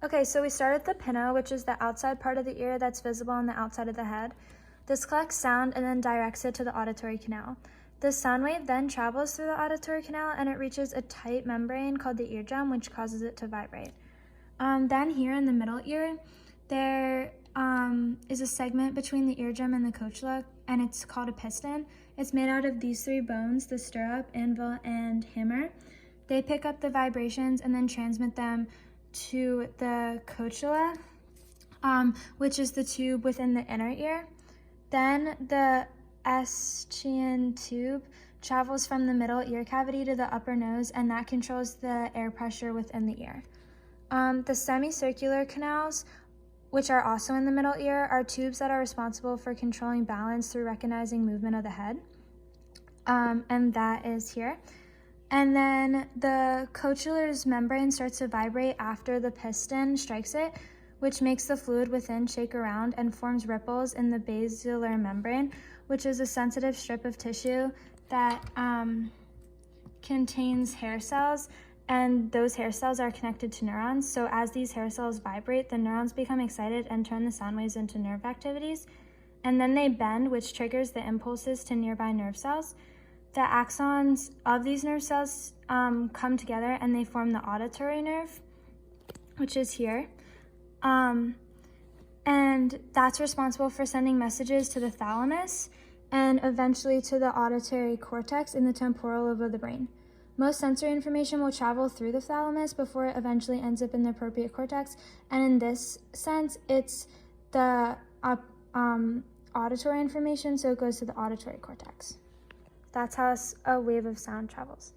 Okay, so we start at the pinna, which is the outside part of the ear that's visible on the outside of the head. This collects sound and then directs it to the auditory canal. The sound wave then travels through the auditory canal and it reaches a tight membrane called the eardrum, which causes it to vibrate. Then here in the middle ear, there is a segment between the eardrum and the cochlea, and it's called a piston. It's made out of these three bones, the stirrup, anvil, and hammer. They pick up the vibrations and then transmit them to the cochlea, which is the tube within the inner ear. Then the Escherichian tube travels from the middle ear cavity to the upper nose, and that controls the air pressure within the ear. The semicircular canals, which are also in the middle ear, are tubes that are responsible for controlling balance through recognizing movement of the head, and that is here. And then the cochlear's membrane starts to vibrate after the piston strikes it, which makes the fluid within shake around and forms ripples in the basilar membrane, which is a sensitive strip of tissue that contains hair cells, and those hair cells are connected to neurons. So as these hair cells vibrate, the neurons become excited and turn the sound waves into nerve activities, and then they bend, which triggers the impulses to nearby nerve cells. The axons of these nerve cells come together and they form the auditory nerve, which is here. And that's responsible for sending messages to the thalamus and eventually to the auditory cortex in the temporal lobe of the brain. Most sensory information will travel through the thalamus before it eventually ends up in the appropriate cortex. And in this sense, it's the auditory information, so it goes to the auditory cortex. That's how a wave of sound travels.